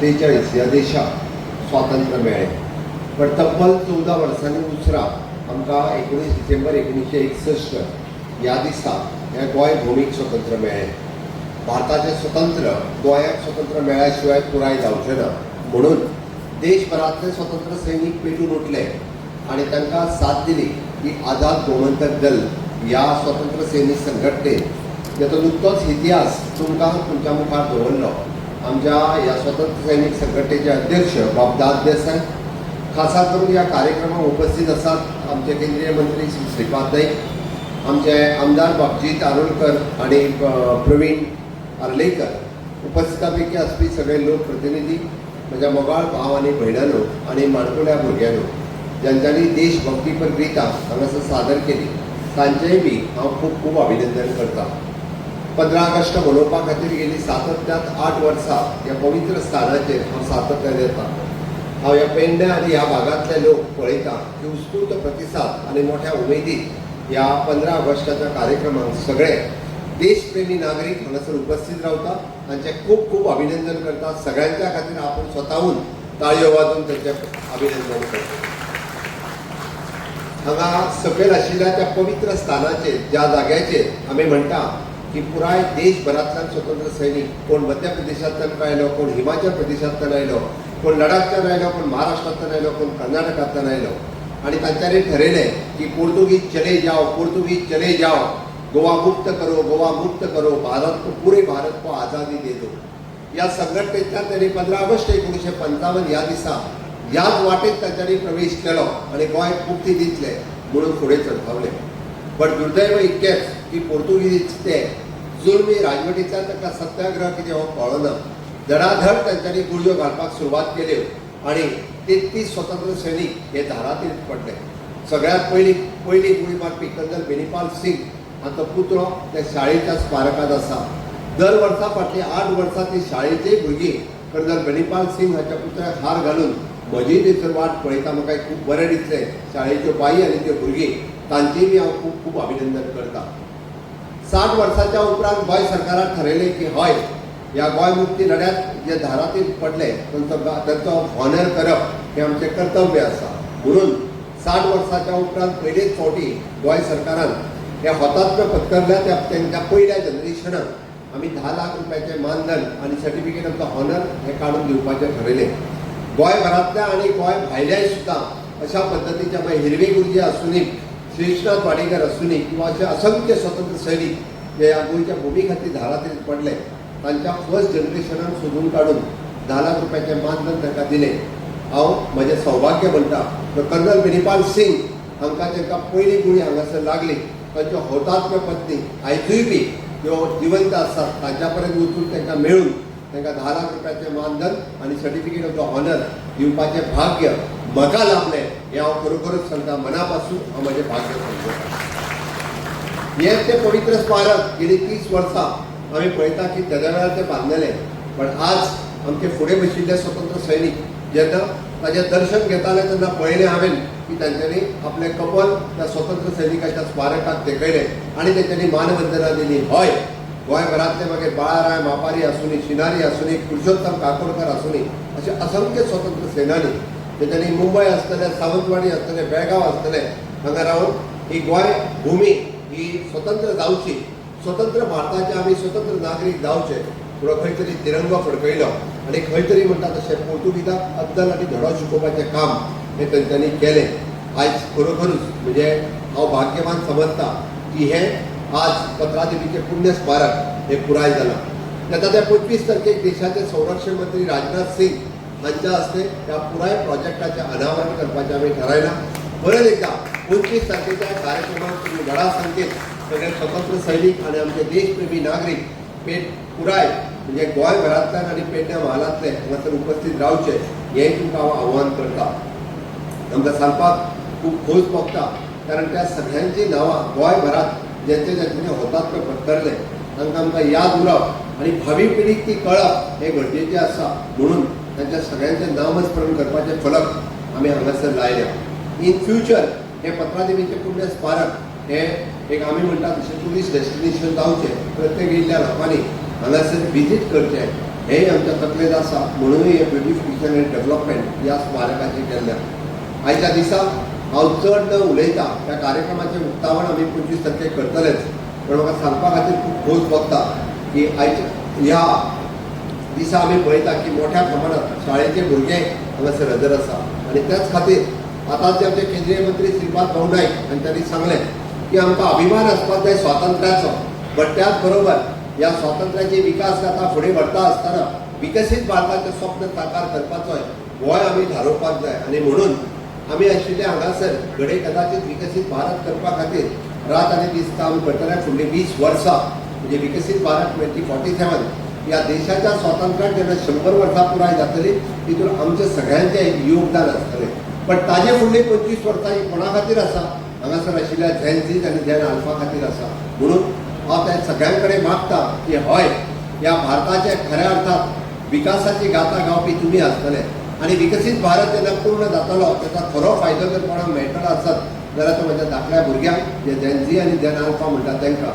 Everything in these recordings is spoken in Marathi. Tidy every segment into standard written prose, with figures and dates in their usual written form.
1947 ह्या देशाक स्वातंत्र्य मेळ्ळें. पण तब्बल 14 वर्सांनी उसरा आमकां 19 डिसेंबर 1961 ह्या दिसा हें गोंय भौमीक स्वतंत्र मेळ्ळें. भारताचें स्वतंत्र गोंयाक स्वतंत्र मेळ्ळ्या शिवाय पुराय जावचें ना म्हणून देशभरांतले स्वतंत्र सैनीक पेटून उठले आनी तांकां साथ दिली की आझाद गोमंतक दल ह्या स्वतंत्र सैनीक संघटनेन जेचो नुकतोच इतिहास तुमकां तुमच्या मुखार दवरलो. आमच्या ह्या स्वतंत्र सैनीक संघटनेचे अध्यक्ष बाबदाद देसाय, खासा करून ह्या कार्यक्रमाक उपस्थित आसात आमचे केंद्रीय मंत्री श्री श्रीपाद नाईक, आमचे आमदार बाबजीत आरोलकर आणि प्रवीण आर्लेकर, उपस्थिता पैकी आसपी सगळे लोक प्रतिनिधी, म्हज्या मोगाळ भाव आनी भयणांनो आनी माणकुल्या भुरग्यांनो, ज्यांच्यांनी देशभक्तीपर गितां हांगासर सादर केली तांचेय बी हांव खूब खूब अभिनंदन करता. 15 ऑगस्ट मनोवपा खातीर गेली सातत्यात 8 वर्सां ह्या पवित्र स्थानाचेर हांव सातत्यान येता. हांव ह्या पेडण्या आनी ह्या भागांतले लोक पळयता की उत्स्फूर्त प्रतिसाद आनी मोठ्या उमेदीन ह्या 15 ऑगस्टाच्या कार्यक्रमाक सगळे देशप्रेमी नागरीक हांगासर उपस्थित रावता. तांचे खूब खूब अभिनंदन करता. सगळ्यांच्या खातीर आपण स्वताहून ताळयो वाजोवन तांचे अभिनंदन करता. हांगा सकयल आशिल्ल्या त्या पवित्र स्थानाचेर ज्या जाग्याचेर आमी म्हणटा की पुराय देशभरांतल्यान स्वतंत्र सैनीक, कोण मध्य प्रदेशांतल्यान आयलो, कोण हिमाचल प्रदेशांतल्यान आयलो, कोण लडाखच्यान आयलो, कोण महाराष्ट्रांतल्यान आयलो, कोण कर्नाटकांतल्यान आयलो आनी तांच्यांनी ठरयलें की पोर्तुगीज चले जाओ, पोर्तुगीज चले जाओ, गोवा मुक्त करो, गोवा मुक्त करो, भारत को पूरे भारत को आज़ादी दे दो. ह्या संघटनेंतल्यान त्यांनी 15 ऑगस्ट 1955 ह्या दिसा ह्याच वाटेत तांच्यांनी प्रवेश केलो आनी गोंयक मुक्ती दितले म्हणून फुडें सरकावले. पण दुर्दैव इतकेंच की पोर्तुगीज ते जुल्मी राजवटींतल्यान तांकां सत्याग्रह कितें हो कळना. धडाधड तांच्यांनी गुळयो घालपाक सुरवात केल्यो आनी 33 स्वतंत्र सैनीक हे धारातीर पडले. सगळ्यांत पयली गुळी मारपी कर्नल बेनीपाल सिंग हाचो पुतळो त्या शाळेच्या स्मारकांत आसा. दर वर्सा फाटलीं 8 वर्सां ती शाळेचीय भुरगीं कर्नल बेनीपाल सिंग हाच्या पुतळ्याक हार घालून म्हजी थंयसर वाट पळयता. म्हाका खूब बरें दिसलें. शाळेच्यो बाई आनी त्यो भुरगीं तांचेय बी हांव खूब खूब अभिनंदन करता. 60 वर्सांच्या उपरांत गोंय सरकारान ठरयलें की हय, ह्या गोंय मुक्ती लढ्यात जे धारातीर पडले तांचो हॉनर करप हें आमचें कर्तव्य आसा. म्हणून 60 वर्सांच्या उपरांत पयलेच फावटी गोंय सरकारान हे हुतात्म्य पत्करल्या त्या पयल्या जनरेशनाक आमी 10 लाख रुपयाचें मानधन आनी सर्टिफिकेट ऑफ द हॉनर हें काडून दिवपाचें ठरयलें. गोंयभरांतल्या आनी गोंय भायल्याय सुद्दां अशा पद्दतीचे मागीर हिरवे गुरुजी आसूनी, श्रीनाथ वाडेकर आसूनी किंवा अशे असंख्य स्वतंत्र सैनीक जे ह्या गोंयच्या भुमी खातीर धारातीर पडले तांच्या फर्स्ट जनरेशनान सोदून काडून 10 लाख रुपयाचें मानधन तांकां दिलें. हांव म्हजें सौभाग्य म्हणटा कर्नल बेनीपाल सिंग हांकां तांकां पयली गुळी हांगासर लागली. तांच्यो हुतात्म्य पत्नी आयजूय बी त्यो जिवंत आसात. तांच्या पर्यंत वचून तांकां मेळून तांकां 10 लाख रुपयाचें मानधन आनी सर्टिफिकेट ऑफ द हॉनर दिवपाचें भाग्य म्हाका लाभलें हें हांव खरोखरच सांगता. मना पासून हांव म्हजें भाग्य समजता. हें तें पवित्र स्मारक गेली 30 वर्सां आमी पळयता की तेद्या वेळार तें बांदलेलें. पण आज आमचे फुडें बशिल्ले स्वतंत्र सैनीक जेन्ना ताचें दर्शन घेताले तेन्ना पळयलें हांवें की तांच्यांनी आपलें कपल त्या स्वतंत्र सैनिकाच्या स्मारकाक तेकयलें आनी तांच्यांनी मानवंदना दिली. हय, गोंयभरांतले मागीर बाळाराय मापारी आसूनी, शिनारी आसूनी, पुरुषोत्तम काकोडकर आसूनी अशे असंख्य स्वतंत्र सेनानी तांच्यांनी मुंबय आसतले, सावंतवाडी आसतले, बेळगांव आसतले हांगा रावन ही गोंय भुमी ही स्वतंत्र जावची, स्वतंत्र भारताचे आमी स्वतंत्र नागरीक जावचे म्हणून खंय तरी तिरंगो फडकयलो आनी खंय तरी म्हणटा तशें पोर्तुगीजाक अद्दल आनी धडो शिकोवपाचें काम हें तांच्यांनी केलें. आयज खरोखरूच म्हणजे हांव भाग्यवान समजता की हें आज 15 देवीचें पुण्य स्मारक हें पुराय जालां. तेन्ना त्या 25 तारखेक देशाचे संरक्षण मंत्री राजनाथ सिंग हांच्या हस्ते त्या पुराय प्रोजेक्टाचें अनावरण करपाचें आमी थारायलां. परत एकदा 25 तारखेच्या कार्यक्रमाक तुमी व्हडा संख्येन सगळे स्वतंत्र सैनीक आनी आमचे देशप्रेमी नागरीक पुराय म्हणजे गोंयभरांतल्यान आनी पेडण्या म्हालांतले हांगासर उपस्थित रावचे हें तुमकां हांव आव्हान करता. आमकां सांगपाक खूब खोस भोगता कारण त्या सगळ्यांची नांवां गोंयभरांत जेंचे जेंच्यांनी हुतात्म्य पत्करले तांकां आमकां याद उरप आनी भावी पिढीक ती कळप हें गरजेचें आसा. म्हणून तांच्या सगळ्यांचें नामस्मरण करपाचे फलक आमी हांगासर लायल्या. इन फ्युचर हे 15 देवीचें पुण्य स्मारक हें एक आमी म्हणटा तशें टुरिस्ट डेस्टिनेशन जावचें. प्रत्येक येयल्ल्या लोकांनी हांगासर विजीट करचें हे आमच्या तकलेत आसा म्हणूनय हे ब्युटिफिकेशन एंड डेव्हलपमेंट ह्या स्मारकाचें केल्ल्या. आयच्या दिसा हांव चड न उलयता त्या कार्यक्रमाचें उक्तावण आमी 25 तारखेक करतलेच, पण म्हाका सांगपा खातीर खूब खोस भोगता की आयच्या ह्या दिसा आमी पळयता की मोठ्या प्रमाणांत शाळेचे भुरगे हांगासर हजर आसा. आनी त्याच खातीर आतांच आमचे केंद्रीय मंत्री श्रीपाद भाऊ नायक हांणी त्यांनी सांगलें की आमकां अभिमान आसपाक जाय स्वातंत्र्याचो, बट त्याच बरोबर ह्या स्वातंत्र्याची विकास गाथा फुडें व्हरता आसतना विकसीत भारताचें स्वप्न साकार करपाचो गोंय आमी थारोवपाक जाय. आनी म्हणून आमी आशिल्ले हांगासर घडये कदाचित विकसीत भारत करपा खातीर रात आनी दीस काम करतले. फुडलीं 20 वर्सां म्हणजे विकसीत भारत 2047 ह्या देशाच्या स्वातंत्र्याक जेन्ना 100 वर्सां पुराय जातली तितून आमचें सगळ्यांचें योगदान आसतलें. पण ताजे फुडलीं 25 वर्सां ही कोणा खातीर आसा? हांगासर आशिल्ल्या झेन झीज आनी झेन अल्फा खातीर आसा. म्हणून हांव त्या सगळ्यां कडेन मागता की हय, ह्या भारताचे खऱ्या अर्थात विकासाची गाथा गावपी तुमी आसतले आनी विकसीत भारत जेन्ना पूर्ण जातलो ताचा खरो फायदो जर कोणाक मेळटलो आसत जाल्यार तो म्हज्या धाकट्या भुरग्यांक जे झेन झी आनी झेन अल्फा म्हणटा तांकां.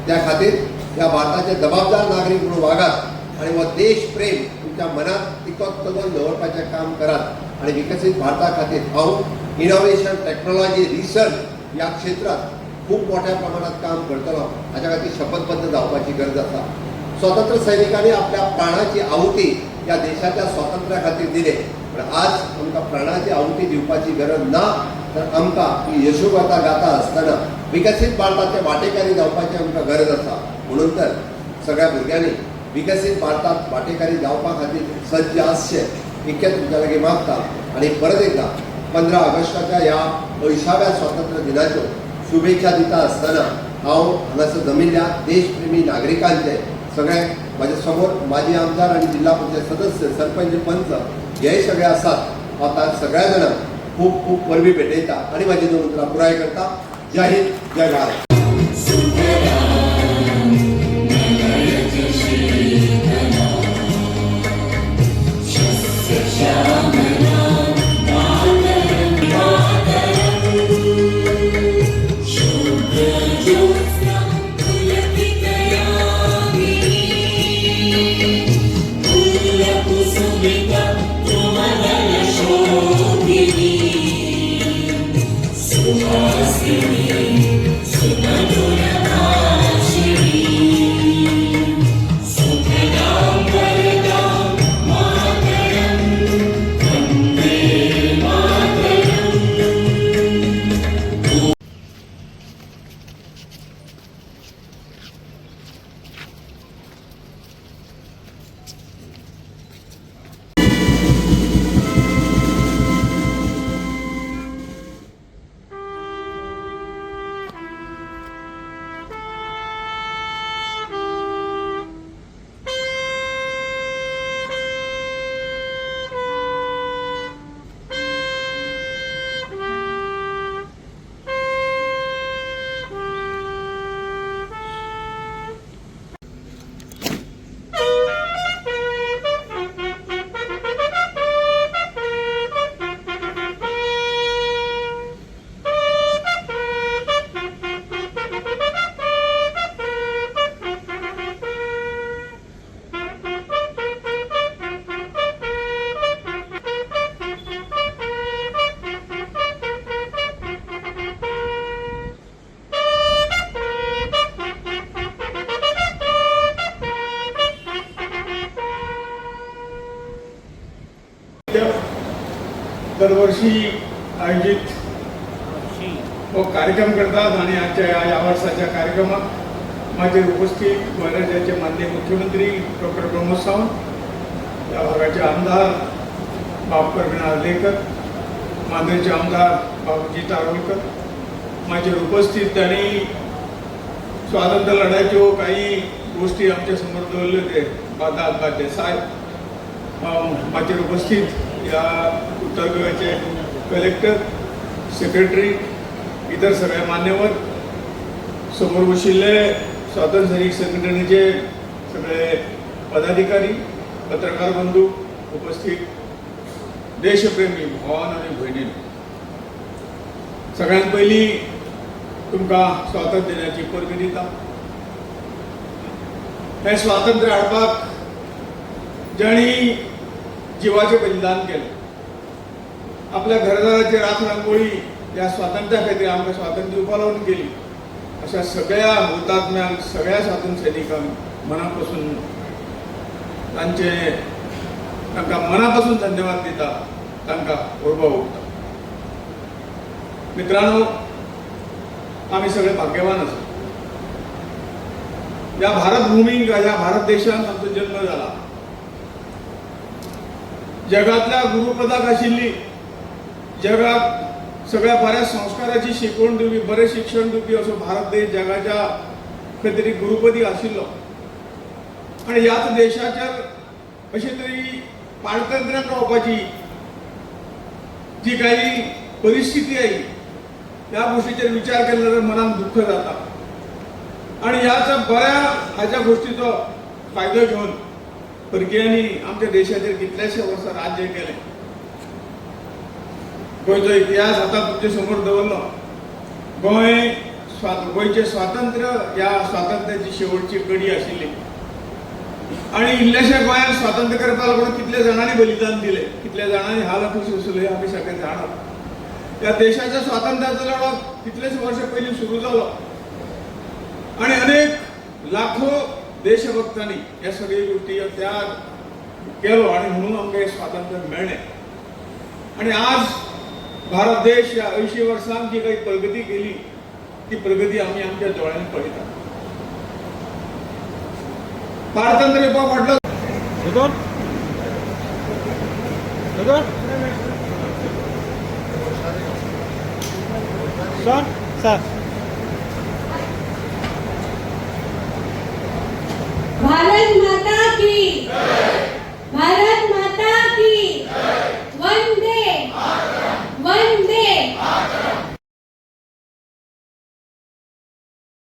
त्या खातीर ह्या भारताचे जबाबदार नागरीक म्हणून वागात आनी हो देश प्रेम तुमच्या मनात तिकोत तगोवन दवरपाचें काम करात. आनी विकसीत भारता खातीर हांव इनोव्हेशन, टेक्नॉलॉजी, रिसर्च ह्या क्षेत्रात खूब मोठ्या प्रमाणात काम करतलो. हाच्या खातीर शपथबद्ध जावपाची गरज आसा. स्वतंत्र सैनिकांनी आपल्या प्राणाची आहुती या देशाच्या स्वातंत्र्या खातीर दिले, पण आज आमकां प्राणाची आहुती दिवपाची गरज ना. तर आमकां ही यशोगाथा गाथा आसतना विकसीत भारताचे वाटेकारी जावपाची आमकां गरज आसा. म्हणून तर सगळ्या भुरग्यांनी विकसीत भारतात वाटेकारी जावपा खातीर सज्ज आसचे इतकें तुमच्या लागीं मागता. आनी परत एकदा 15 ऑगस्टाच्या ह्या 80व्या स्वातंत्र्य दिनाच्यो शुभेच्छा दिता आसतना हांव हांगासर जमिल्ल्या देशप्रेमी नागरिकांचे सगळे म्हाजे समोर माजी आमदार आनी जिल्हा परिषद सदस्य, सरपंच, पंच हे सगळे आसात. हांव तांकां सगळ्या जाणांक खूब खूब परबी भेटयता आनी म्हाजी 2 उतरां पुराय करता. जय हिंद, जय भारत. दरवर्षी आयोजित हो कार्यक्रम करतात आणि आजच्या या वर्षाच्या कार्यक्रमात माझे उपस्थित महाराष्ट्राचे माननीय मुख्यमंत्री डॉक्टर प्रमोद सावंत, या भागाचे आमदार बापकर विनार्लेकर, मांद्रेचे आमदार बाबूजी तारोलकर, माझे उपस्थित त्यांनी स्वातंत्र्य लढ्याच्यो काही गोष्टी आमच्या समोर दवरल्यो ते बादा साहेब, माझे उपस्थित या उत्तर गोव्याचे कलेक्टर, सेक्रेटरी, इतर सगळे मान्यवर, समोर बशिल्ले स्वातंत्र्य सैनिक संघटनेचे सगळे पदाधिकारी, पत्रकार बंधू, उपस्थित देशप्रेमी भावान आणि भयणीन, सगळ्यांत पयली तुमकां स्वातंत्र्य दिनाची परबी दिता. हे स्वातंत्र्य हाडपाक ज्यांनी जीवाचे बलिदान केले, आपल्या घरदाराची राख रांगोळी या स्वातंत्र्या खातीर आमकां स्वातंत्र्य दिवपा लागून केली, अशा सगळ्या हुतात्म्यांक, सगळ्या स्वातंत्र्य सैनिकांक मनापासून तांकां मनापासून धन्यवाद दिता, तांकां उर्बा ओंपता. मित्रांनो, आम्ही सगळे भाग्यवान आसा. या भारत भूमीक, या भारत देशांत आमचो जन्म जाला. जगातल्या गुरुपदाक आशिल्ली, जगात सगळ्या बऱ्या संस्काराची शिकवण दिवपी, बरें शिक्षण दिवपी असो भारत देश जगाच्या खंय तरी गुरुपदी आशिल्लो. आणि ह्याच देशाचेर अशी तरी पारतंत्र्यान रावपाची जी काही परिस्थिती आयली, त्या गोष्टीचेर विचार केलो जाल्यार मनाक दुख्ख जाता. आणि ह्याच्या गोष्टीचो फायदो घेवन परकीयांनी आमच्या देशाचेर कितलेशे वर्सां राज्य केलें. गोंयचो इतिहास आतां तुमचे समोर दवरलो. गोंयचें स्वातंत्र्य ह्या स्वातंत्र्याची शेवटची कडी आशिल्ली. आणि इल्लेशे गोंयांक स्वातंत्र्य करपा लागून कितले जाणांनी बलिदान दिले, कितले जाणांनी हाल अपीस सोंसले, आमी सगळे जाणा. या देशाच्या स्वातंत्र्याचो लढो कितलेच वर्ष पयलीं सुरू जालो. आणि अनेक लाखो देशभक्तांनी या सगळी गोष्टी त्याग केलो आणि म्हणून आमकां हे स्वातंत्र्य मेळ्ळें. आणि आज भारत देश या 80 वर्सांत जी काही प्रगती केली, ती प्रगती आम्ही आमच्या दोळ्यांनी पळयता. पारतंत्र्य म्हटलं भारत माता की, भारत